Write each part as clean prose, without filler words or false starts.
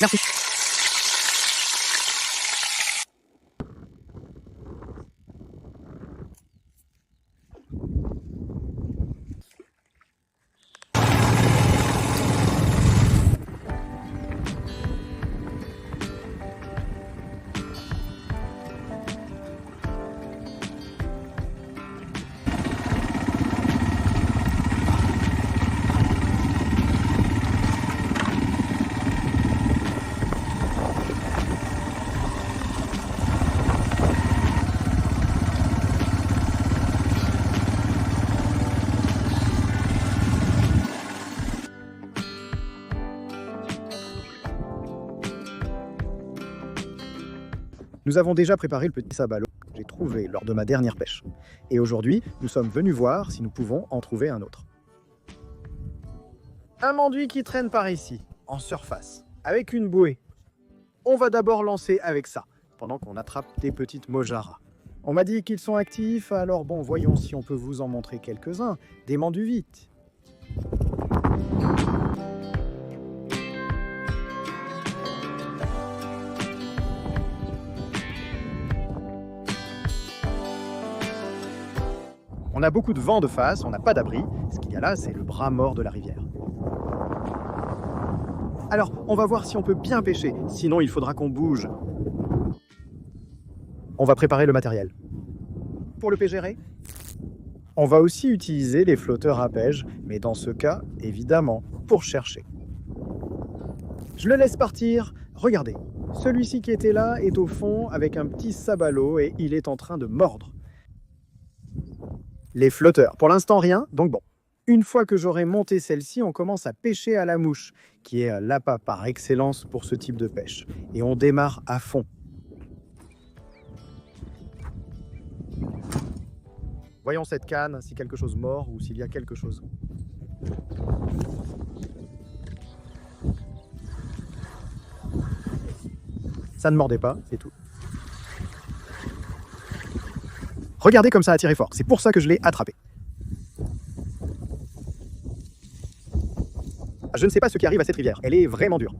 Merci. Nous avons déjà préparé le petit sabalo que j'ai trouvé lors de ma dernière pêche. Et aujourd'hui, nous sommes venus voir si nous pouvons en trouver un autre. Un enduit qui traîne par ici, en surface, avec une bouée. On va d'abord lancer avec ça, pendant qu'on attrape des petites mojaras. On m'a dit qu'ils sont actifs, alors bon, voyons si on peut vous en montrer quelques-uns. Des mandus vite. On a beaucoup de vent de face, on n'a pas d'abri. Ce qu'il y a là, c'est le bras mort de la rivière. Alors, on va voir si on peut bien pêcher, sinon il faudra qu'on bouge. On va préparer le matériel. Pour le pégérer, on va aussi utiliser les flotteurs à pêche, mais dans ce cas, évidemment, pour chercher. Je le laisse partir. Regardez, celui-ci qui était là est au fond avec un petit sabalo et il est en train de mordre. Les flotteurs, pour l'instant rien, donc bon. Une fois que j'aurai monté celle-ci, on commence à pêcher à la mouche, qui est l'appât par excellence pour ce type de pêche. Et on démarre à fond. Voyons cette canne, si quelque chose mord ou s'il y a quelque chose. Ça ne mordait pas, c'est tout. Regardez comme ça a tiré fort, c'est pour ça que je l'ai attrapé. Je ne sais pas ce qui arrive à cette rivière, elle est vraiment dure.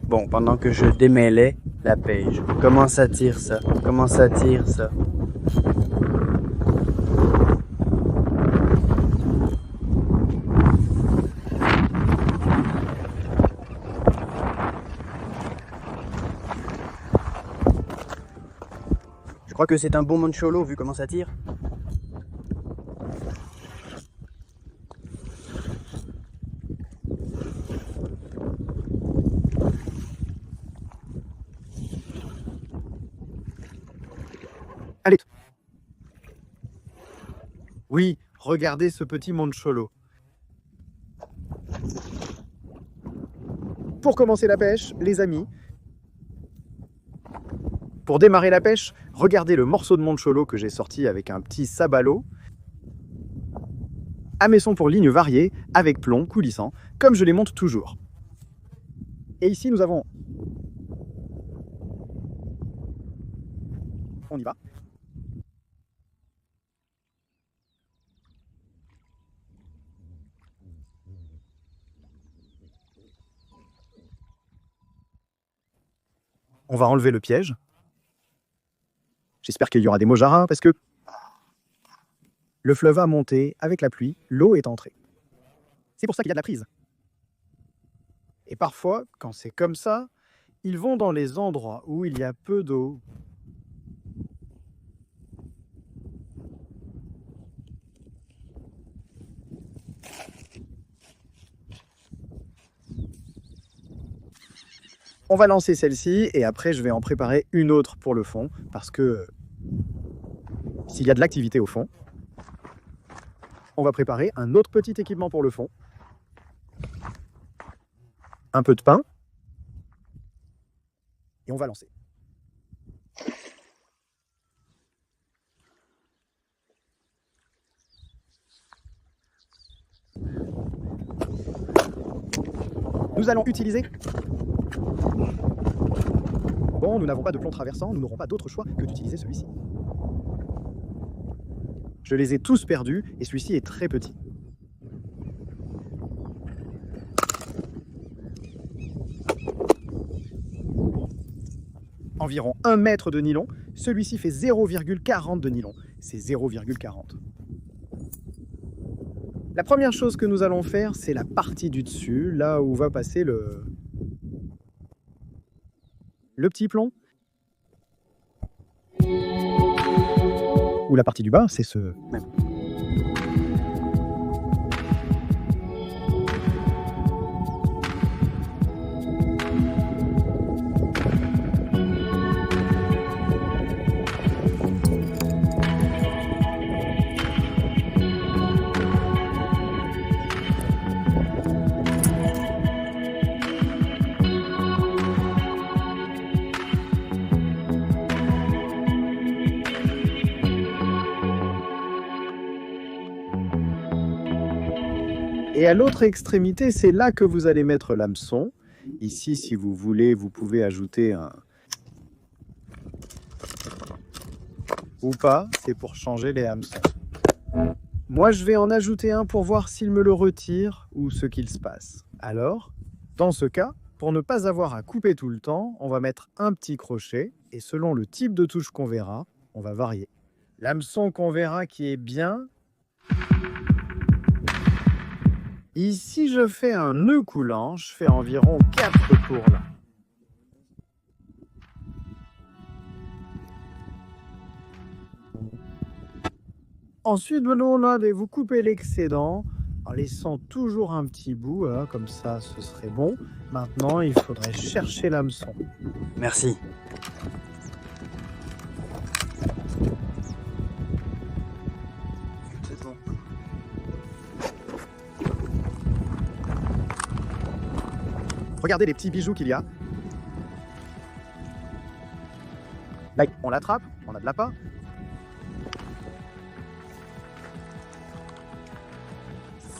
Bon, pendant que je démêlais la pêche, comment ça tire ça? Comment ça tire ça? Je crois que c'est un bon mancholo vu comment ça tire. Allez. Oui, regardez ce petit mancholo. Pour commencer la pêche, les amis, pour démarrer la pêche, regardez le morceau de mancholo que j'ai sorti avec un petit sabalo. Hameçon pour lignes variées, avec plomb coulissant, comme je les monte toujours. Et ici, nous avons... On y va. On va enlever le piège. J'espère qu'il y aura des mojaras parce que le fleuve a monté avec la pluie, l'eau est entrée. C'est pour ça qu'il y a de la prise. Et parfois, quand c'est comme ça, ils vont dans les endroits où il y a peu d'eau. On va lancer celle-ci et après je vais en préparer une autre pour le fond parce que s'il y a de l'activité au fond, on va préparer un autre petit équipement pour le fond. Un peu de pain et on va lancer. Nous allons utiliser Bon, nous n'avons pas de plomb traversant, nous n'aurons pas d'autre choix que d'utiliser celui-ci. Je les ai tous perdus et celui-ci est très petit. Environ 1 mètre de nylon, celui-ci fait 0,40 de nylon. C'est 0,40. La première chose que nous allons faire, c'est la partie du dessus, là où va passer le petit plomb. Ou la partie du bas, c'est ce même. Et à l'autre extrémité, c'est là que vous allez mettre l'hameçon. Ici, si vous voulez, vous pouvez ajouter un... Ou pas, c'est pour changer les hameçons. Moi, je vais en ajouter un pour voir s'il me le retire ou ce qu'il se passe. Alors, dans ce cas, pour ne pas avoir à couper tout le temps, on va mettre un petit crochet et selon le type de touche qu'on verra, on va varier. L'hameçon qu'on verra qui est bien... Ici, je fais un nœud coulant, je fais environ 4 tours là. Ensuite, venons là, vous coupez l'excédent en laissant toujours un petit bout, hein, comme ça, ce serait bon. Maintenant, il faudrait chercher l'hameçon. Merci. C'est bon. Regardez les petits bijoux qu'il y a. Là, on l'attrape, on a de l'appât.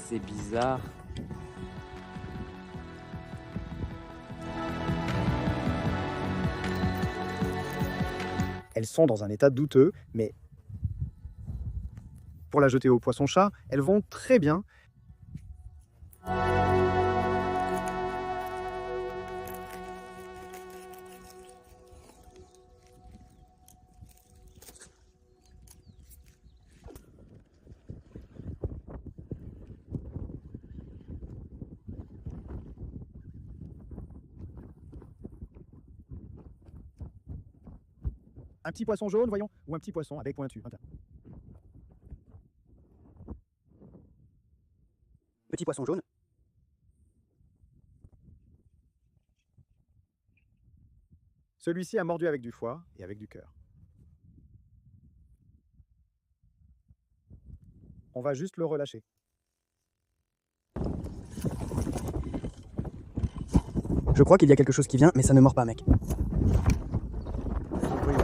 C'est bizarre. Elles sont dans un état douteux, mais pour la jeter au poisson-chat, elles vont très bien. Un petit poisson jaune, voyons, ou un petit poisson avec pointu. Petit poisson jaune. Celui-ci a mordu avec du foie et avec du cœur. On va juste le relâcher. Je crois qu'il y a quelque chose qui vient, mais ça ne mord pas, mec. Oui,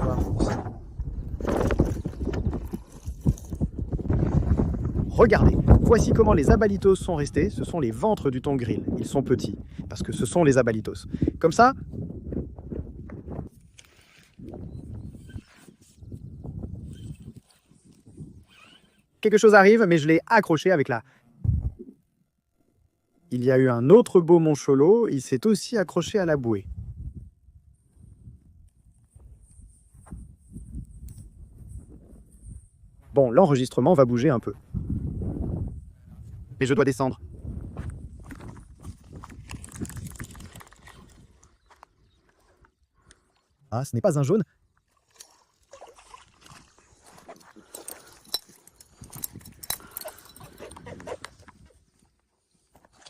voir. Regardez, voici comment les abalitos sont restés. Ce sont les ventres du thon grill. Ils sont petits, parce que ce sont les abalitos. Comme ça, quelque chose arrive, mais je l'ai accroché avec la... Il y a eu un autre beau moncholo, il s'est aussi accroché à la bouée. Bon, l'enregistrement va bouger un peu. Mais je dois descendre. Ah, ce n'est pas un jaune.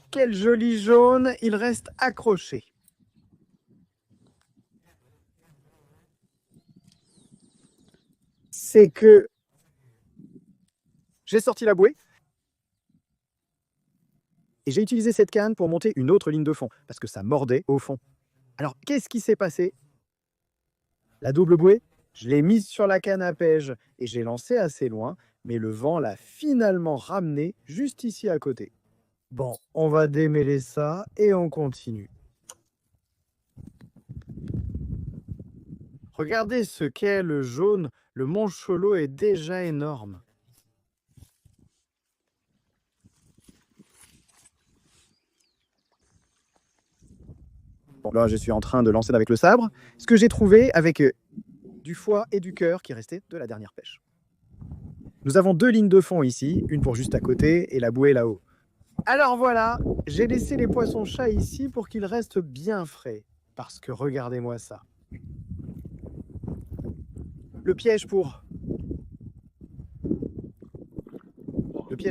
Quel joli jaune, il reste accroché. C'est que j'ai sorti la bouée et j'ai utilisé cette canne pour monter une autre ligne de fond parce que ça mordait au fond. Alors, qu'est-ce qui s'est passé? La double bouée, je l'ai mise sur la canne à pêche et j'ai lancé assez loin, mais le vent l'a finalement ramené juste ici à côté. Bon, on va démêler ça et on continue. Regardez ce qu'est le jaune, le mont Cholo est déjà énorme. Bon, là, je suis en train de lancer avec le sabre ce que j'ai trouvé avec du foie et du cœur qui restait de la dernière pêche. Nous avons 2 lignes de fond ici, une pour juste à côté et la bouée là-haut. Alors voilà, j'ai laissé les poissons-chats ici pour qu'ils restent bien frais. Parce que regardez-moi ça. Le piège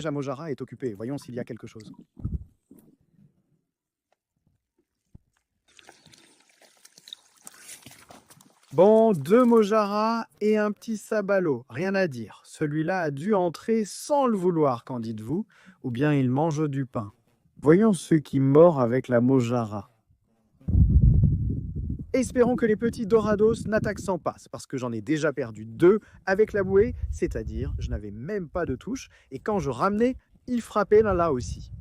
à Mojara est occupé. Voyons s'il y a quelque chose. Bon, 2 Mojara et un petit sabalo. Rien à dire. Celui-là a dû entrer sans le vouloir, qu'en dites-vous? Ou bien il mange du pain. Voyons ce qui mord avec la Mojara. Espérons que les petits Dorados n'attaquent sans passe, parce que j'en ai déjà perdu 2 avec la bouée, c'est-à-dire je n'avais même pas de touche, et quand je ramenais, ils frappaient là aussi.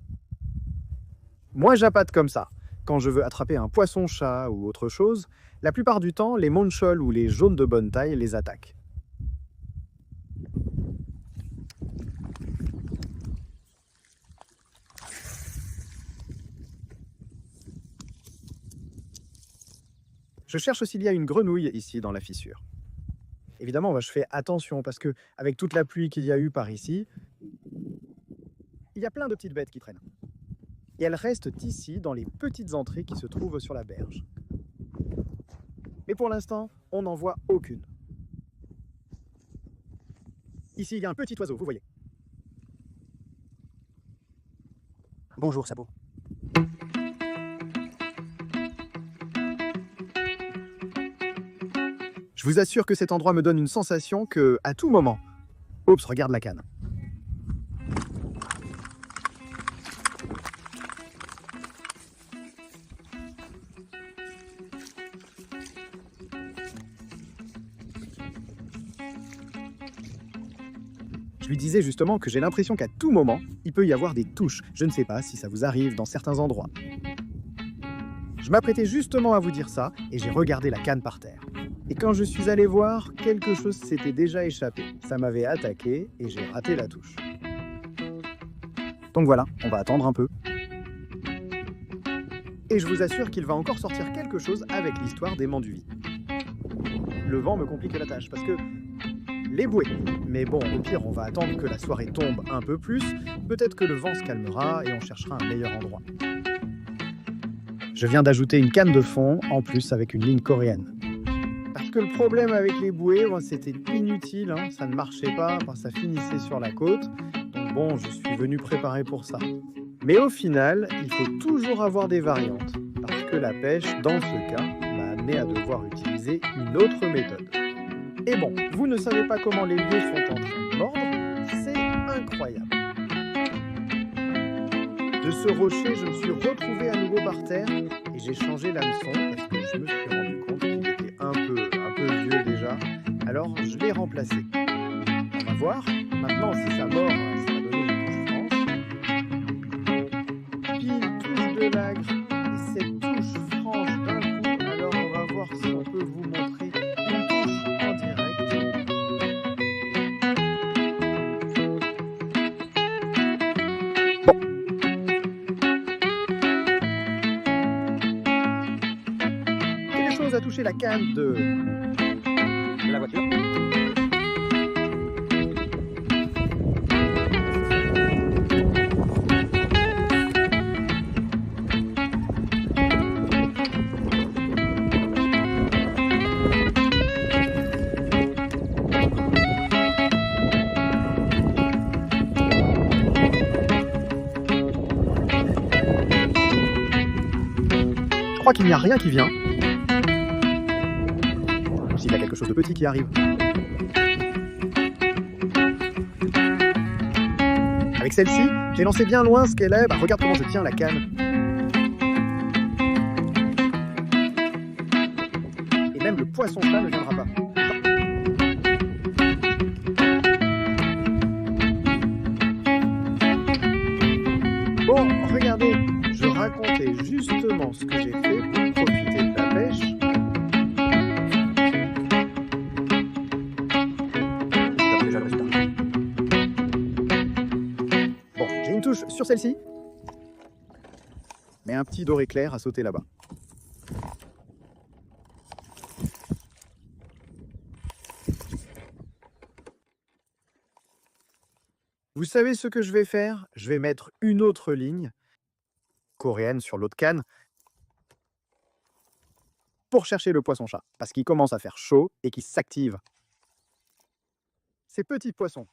Moi j'appâte comme ça. Quand je veux attraper un poisson-chat ou autre chose, la plupart du temps, les monchols ou les jaunes de bonne taille les attaquent. Je cherche s'il y a une grenouille ici dans la fissure. Évidemment, je fais attention parce que avec toute la pluie qu'il y a eu par ici, il y a plein de petites bêtes qui traînent. Et elles restent ici dans les petites entrées qui se trouvent sur la berge. Mais pour l'instant, on n'en voit aucune. Ici, il y a un petit oiseau, vous voyez. Bonjour, Sabot. Je vous assure que cet endroit me donne une sensation que, à tout moment... Oups, regarde la canne. Je lui disais justement que j'ai l'impression qu'à tout moment, il peut y avoir des touches. Je ne sais pas si ça vous arrive dans certains endroits. Je m'apprêtais justement à vous dire ça et j'ai regardé la canne par terre. Et quand je suis allé voir, quelque chose s'était déjà échappé. Ça m'avait attaqué et j'ai raté la touche. Donc voilà, on va attendre un peu. Et je vous assure qu'il va encore sortir quelque chose avec l'histoire des Manduvis. Le vent me complique la tâche parce que les bouées. Mais bon, au pire, on va attendre que la soirée tombe un peu plus. Peut-être que le vent se calmera et on cherchera un meilleur endroit. Je viens d'ajouter une canne de fond, en plus avec une ligne coréenne. Parce que le problème avec les bouées, c'était inutile, ça ne marchait pas, ça finissait sur la côte. Donc bon, je suis venu préparer pour ça. Mais au final, il faut toujours avoir des variantes. Parce que la pêche, dans ce cas, m'a amené à devoir utiliser une autre méthode. Et bon, vous ne savez pas comment les lieux sont en train de mordre, c'est incroyable. De ce rocher, je me suis retrouvé à nouveau par terre et j'ai changé l'hameçon parce que je me suis rendu compte qu'il était un peu vieux déjà. Alors je l'ai remplacé. On va voir. Maintenant, si ça mord, ça va donner une touche franche. Pile touche de l'agre et cette touche franche d'un coup. Alors on va voir si on peut vous montrer une touche en direct. A touché la canne de la voiture. Je crois qu'il n'y a rien qui vient. Il y a quelque chose de petit qui arrive. Avec celle-ci, j'ai lancé bien loin ce qu'elle est. Regarde comment je tiens la canne. Et même le poisson-chat ne viendra pas. Bon, regardez, je racontais justement ce que j'ai fait pour profiter de la pêche. sur celle-ci. Mais un petit doré clair a sauté là-bas. Vous savez ce que je vais faire? Je vais mettre une autre ligne coréenne sur l'autre canne pour chercher le poisson-chat, parce qu'il commence à faire chaud et qu'il s'active. Ces petits poissons.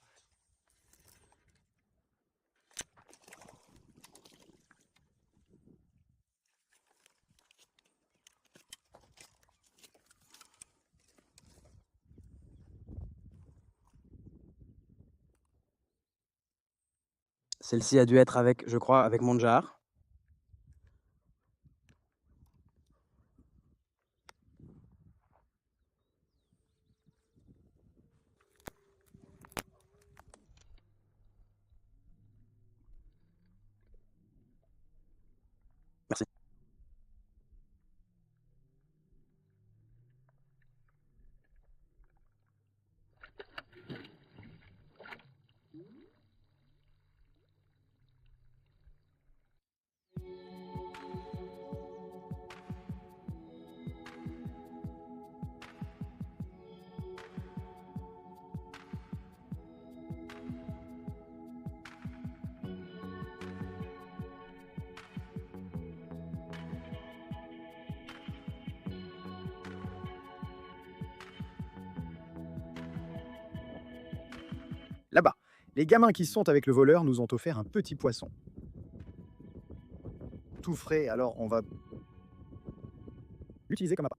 Celle-ci a dû être avec, je crois, avec mon jar. Merci. Là-bas, les gamins qui sont avec le voleur nous ont offert un petit poisson. Tout frais, alors on va l'utiliser comme appât.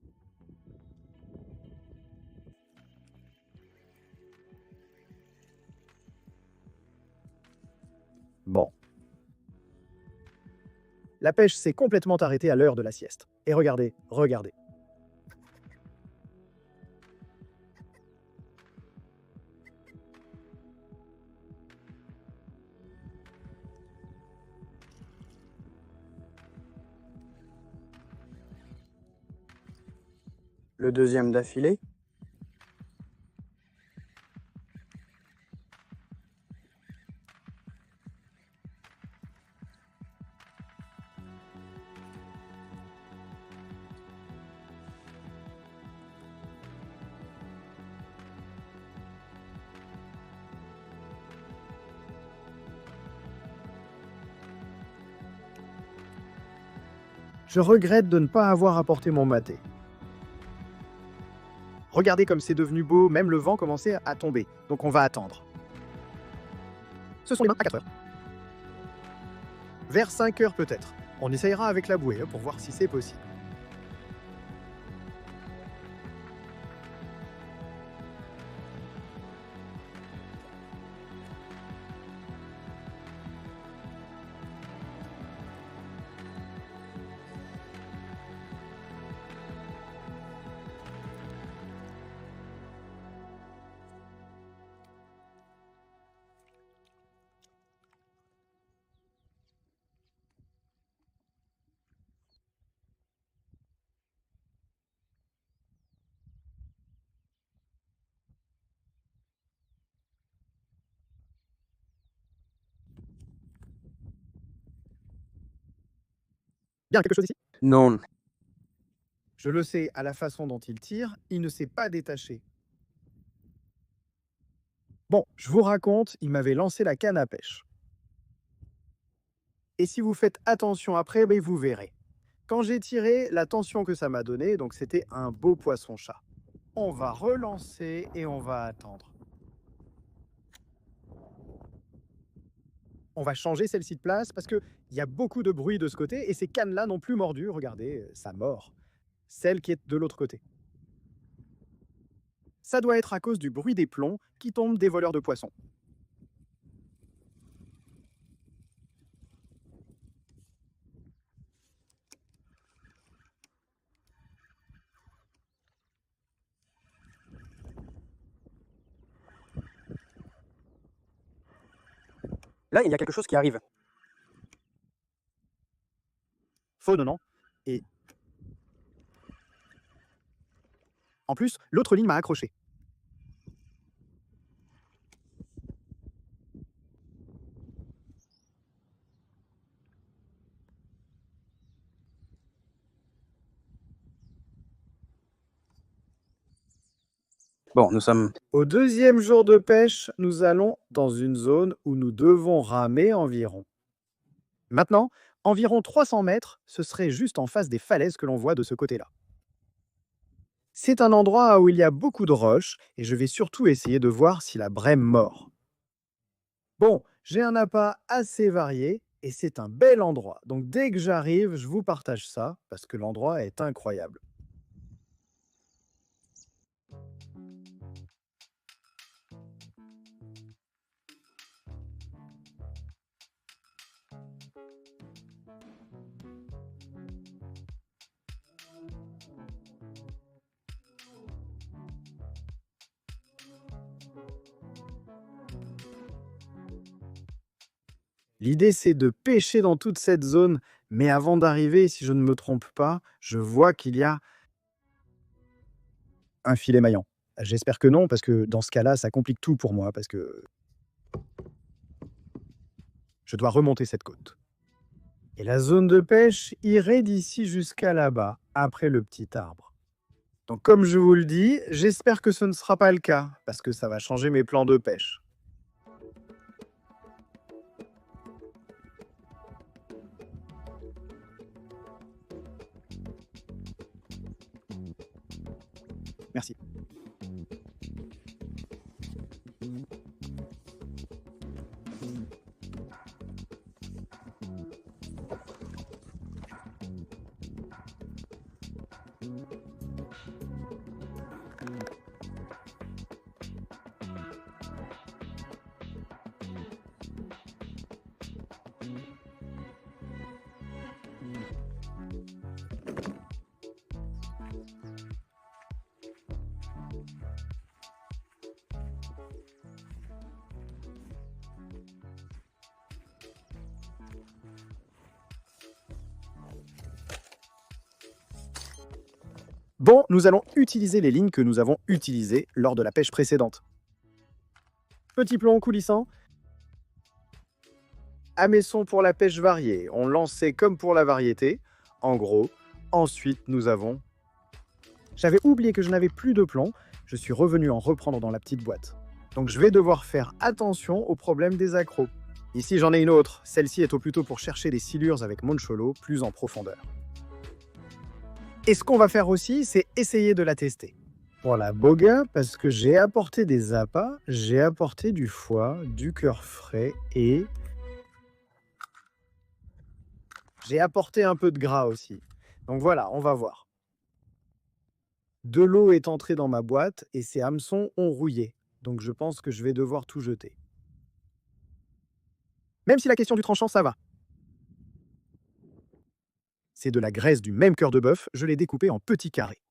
Bon. La pêche s'est complètement arrêtée à l'heure de la sieste. Et regardez, regardez. Le deuxième d'affilée. Je regrette de ne pas avoir apporté mon maté. Regardez comme c'est devenu beau, même le vent commençait à tomber. Donc on va attendre. Ce sont les mains à 4 heures. Vers 5 heures peut-être. On essayera avec la bouée pour voir si c'est possible. Bien, quelque chose ici? Non. Je le sais, à la façon dont il tire, il ne s'est pas détaché. Bon, je vous raconte, il m'avait lancé la canne à pêche. Et si vous faites attention après, ben, vous verrez. Quand j'ai tiré, la tension que ça m'a donné, donc c'était un beau poisson-chat. On va relancer et on va attendre. On va changer celle-ci de place parce qu'il y a beaucoup de bruit de ce côté et ces cannes-là n'ont plus mordu. Regardez, ça mord. Celle qui est de l'autre côté. Ça doit être à cause du bruit des plombs qui tombent des voleurs de poissons. Là, il y a quelque chose qui arrive. Faune, non? Et en plus, l'autre ligne m'a accroché. Bon, nous sommes... Au deuxième jour de pêche, nous allons dans une zone où nous devons ramer environ. Maintenant, environ 300 mètres, ce serait juste en face des falaises que l'on voit de ce côté-là. C'est un endroit où il y a beaucoup de roches et je vais surtout essayer de voir si la brème mord. Bon, j'ai un appât assez varié et c'est un bel endroit. Donc dès que j'arrive, je vous partage ça parce que l'endroit est incroyable. L'idée, c'est de pêcher dans toute cette zone, mais avant d'arriver, si je ne me trompe pas, je vois qu'il y a un filet maillant. J'espère que non, parce que dans ce cas-là, ça complique tout pour moi, parce que je dois remonter cette côte. Et la zone de pêche irait d'ici jusqu'à là-bas, après le petit arbre. Donc comme je vous le dis, j'espère que ce ne sera pas le cas, parce que ça va changer mes plans de pêche. Merci. Bon, nous allons utiliser les lignes que nous avons utilisées lors de la pêche précédente. Petit plan coulissant. Hameçon pour la pêche variée. On lançait comme pour la variété. En gros, ensuite nous avons... J'avais oublié que je n'avais plus de plomb. Je suis revenu en reprendre dans la petite boîte. Donc je vais devoir faire attention au problème des accros. Ici j'en ai une autre. Celle-ci est au plutôt pour chercher des silures avec Moncholo plus en profondeur. Et ce qu'on va faire aussi, c'est essayer de la tester. Pour la boga, parce que j'ai apporté des appâts, j'ai apporté du foie, du cœur frais et... j'ai apporté un peu de gras aussi. Donc voilà, on va voir. De l'eau est entrée dans ma boîte et ces hameçons ont rouillé. Donc je pense que je vais devoir tout jeter. Même si la question du tranchant, ça va. C'est de la graisse du même cœur de bœuf, je l'ai découpé en petits carrés.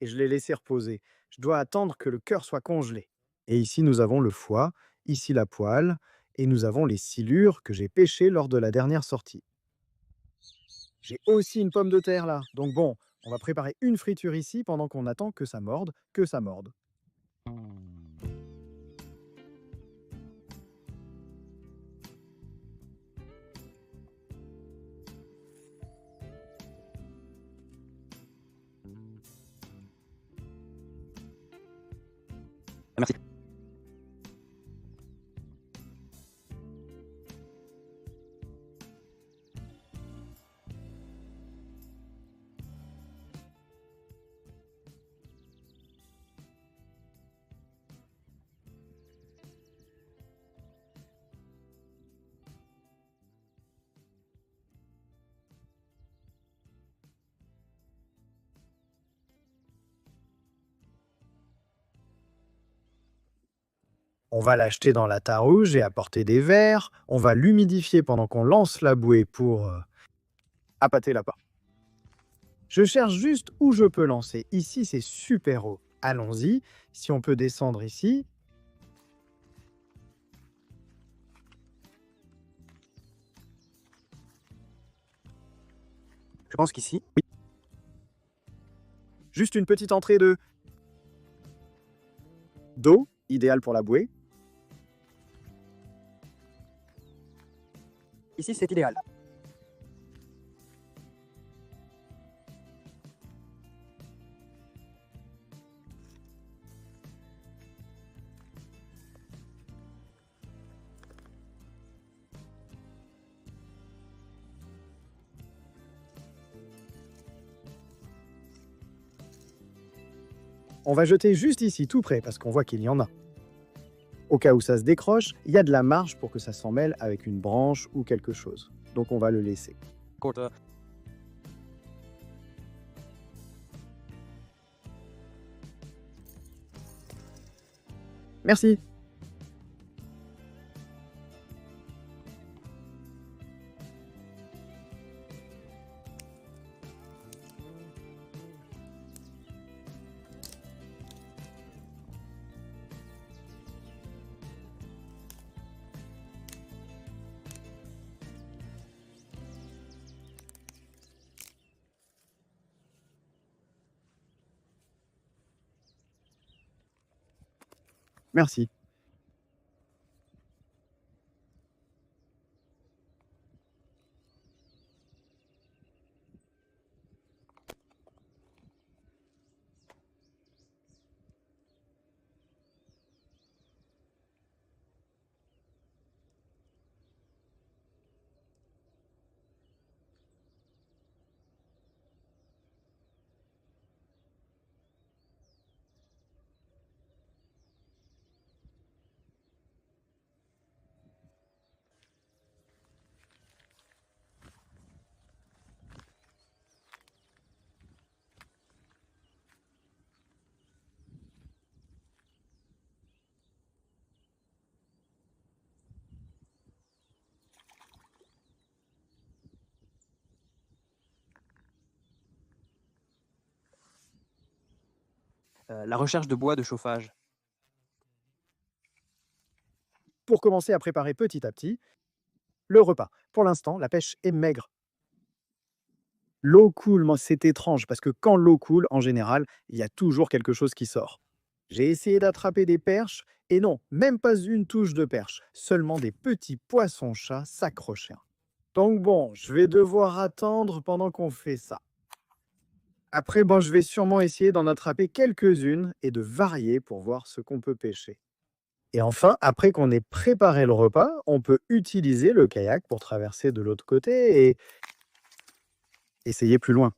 Et je l'ai laissé reposer. Je dois attendre que le cœur soit congelé. Et ici, nous avons le foie, ici la poêle, et nous avons les silures que j'ai pêchées lors de la dernière sortie. J'ai aussi une pomme de terre là, donc bon, on va préparer une friture ici pendant qu'on attend que ça morde, que ça morde. Merci. On va l'acheter dans la tarouge, j'ai apporté des verres, on va l'humidifier pendant qu'on lance la bouée pour appâter l'appât. Je cherche juste où je peux lancer. Ici, c'est super haut. Allons-y. Si on peut descendre ici. Je pense qu'ici... Oui. Juste une petite entrée d'eau, idéal pour la bouée. Ici, c'est idéal. On va jeter juste ici, tout près, parce qu'on voit qu'il y en a. Au cas où ça se décroche, il y a de la marge pour que ça s'en mêle avec une branche ou quelque chose. Donc on va le laisser. Merci. Merci. La recherche de bois de chauffage. Pour commencer à préparer petit à petit le repas. Pour l'instant, la pêche est maigre. L'eau coule, moi c'est étrange, parce que quand l'eau coule, en général, il y a toujours quelque chose qui sort. J'ai essayé d'attraper des perches, et non, même pas une touche de perche, seulement des petits poissons-chats s'accrochaient. Donc bon, je vais devoir attendre pendant qu'on fait ça. Après, bon, je vais sûrement essayer d'en attraper quelques-unes et de varier pour voir ce qu'on peut pêcher. Et enfin, après qu'on ait préparé le repas, on peut utiliser le kayak pour traverser de l'autre côté et essayer plus loin.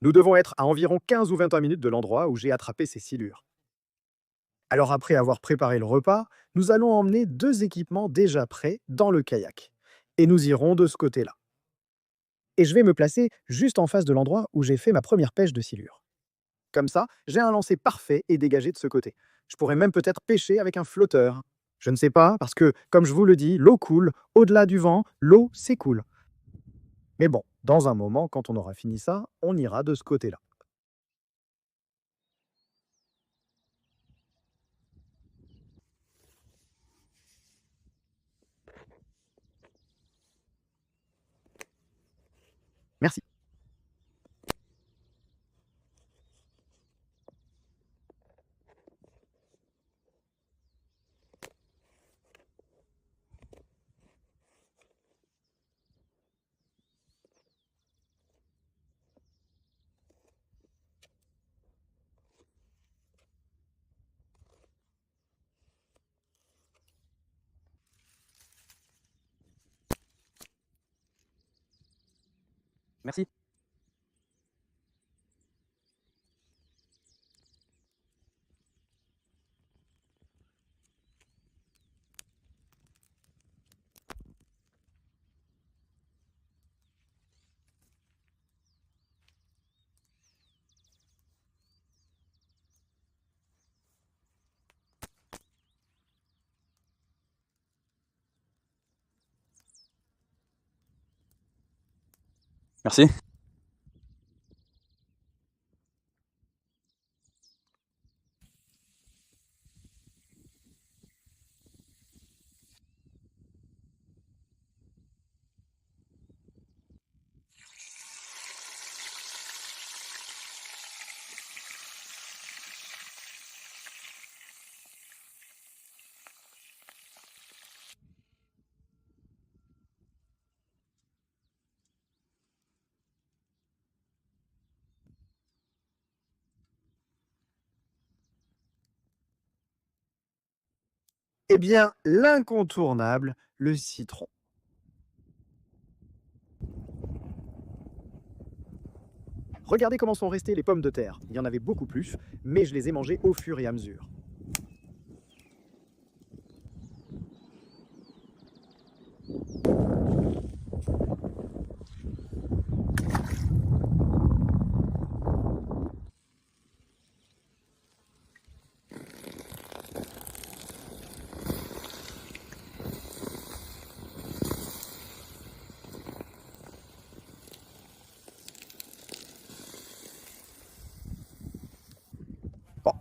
Nous devons être à environ 15 ou 21 minutes de l'endroit où j'ai attrapé ces silures. Alors après avoir préparé le repas, nous allons emmener 2 équipements déjà prêts dans le kayak. Et nous irons de ce côté-là. Et je vais me placer juste en face de l'endroit où j'ai fait ma première pêche de silure. Comme ça, j'ai un lancer parfait et dégagé de ce côté. Je pourrais même peut-être pêcher avec un flotteur. Je ne sais pas, parce que, comme je vous le dis, l'eau coule, au-delà du vent, l'eau s'écoule. Mais bon, dans un moment, quand on aura fini ça, on ira de ce côté-là. Merci. Merci. Merci. Eh bien, l'incontournable, le citron. Regardez comment sont restées les pommes de terre. Il y en avait beaucoup plus, mais je les ai mangées au fur et à mesure.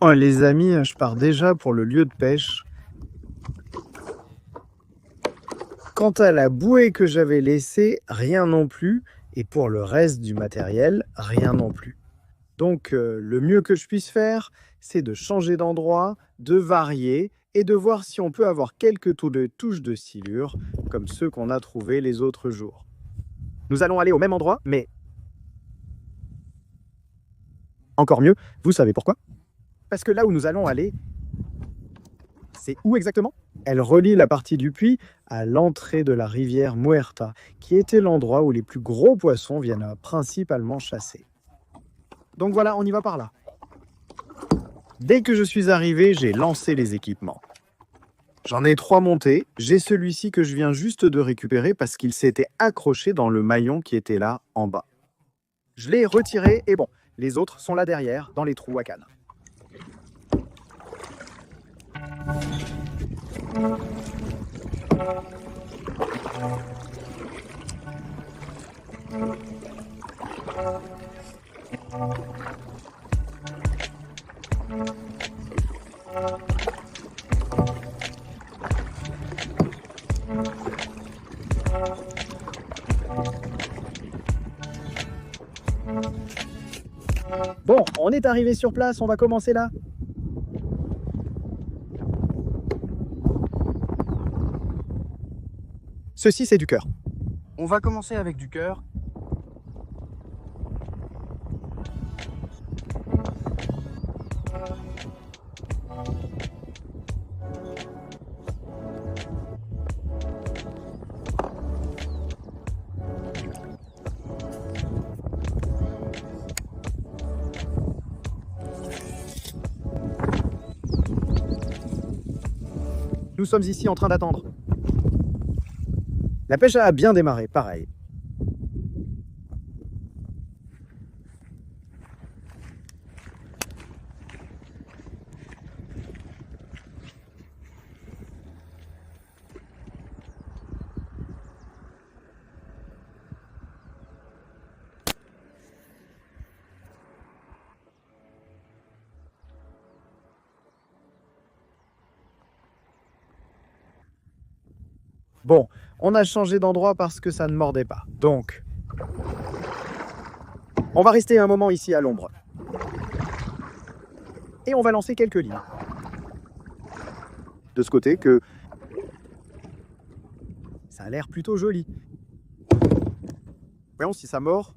Bon, les amis, je pars déjà pour le lieu de pêche. Quant à la bouée que j'avais laissée, rien non plus. Et pour le reste du matériel, rien non plus. Donc, le mieux que je puisse faire, c'est de changer d'endroit, de varier et de voir si on peut avoir quelques touches de silure, comme ceux qu'on a trouvés les autres jours. Nous allons aller au même endroit, mais encore mieux, vous savez pourquoi? Parce que là où nous allons aller, c'est où exactement? Elle relie la partie du puits à l'entrée de la rivière Muerta, qui était l'endroit où les plus gros poissons viennent principalement chasser. Donc voilà, on y va par là. Dès que je suis arrivé, j'ai lancé les équipements. J'en ai 3 montés. J'ai celui-ci que je viens juste de récupérer parce qu'il s'était accroché dans le maillon qui était là en bas. Je l'ai retiré et bon, les autres sont là derrière, dans les trous à canne. Bon, on est arrivé sur place, on va commencer là. Ceci, c'est du cœur. On va commencer avec du cœur. Nous sommes ici en train d'attendre. La pêche a bien démarré, pareil. Bon, on a changé d'endroit parce que ça ne mordait pas. Donc, on va rester un moment ici à l'ombre. Et on va lancer quelques lignes. De ce côté que ça a l'air plutôt joli. Voyons si ça mord.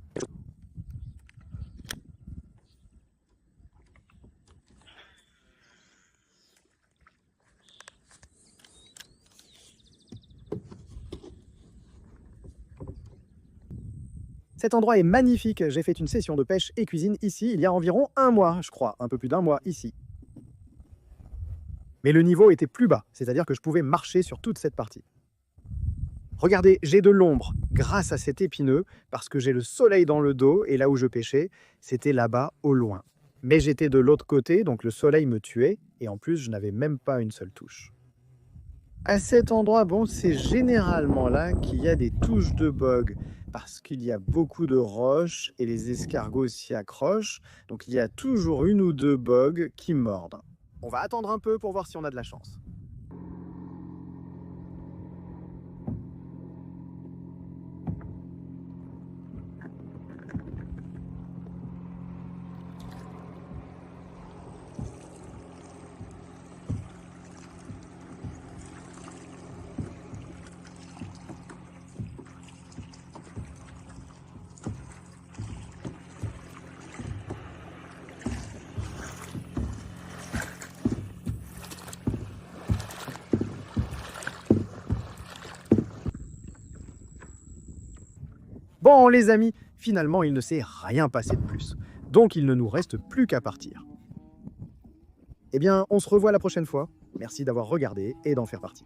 Cet endroit est magnifique. J'ai fait une session de pêche et cuisine ici il y a environ 1 mois, je crois, un peu plus d'1 mois ici. Mais le niveau était plus bas, c'est-à-dire que je pouvais marcher sur toute cette partie. Regardez, j'ai de l'ombre grâce à cet épineux, parce que j'ai le soleil dans le dos, et là où je pêchais, c'était là-bas au loin. Mais j'étais de l'autre côté, donc le soleil me tuait, et en plus, je n'avais même pas une seule touche. À cet endroit, bon, c'est généralement là qu'il y a des touches de bog, parce qu'il y a beaucoup de roches, et les escargots s'y accrochent, donc il y a toujours 1 ou 2 bogs qui mordent. On va attendre un peu pour voir si on a de la chance. Bon, les amis, finalement, il ne s'est rien passé de plus. Donc, il ne nous reste plus qu'à partir. Eh bien, on se revoit la prochaine fois. Merci d'avoir regardé et d'en faire partie.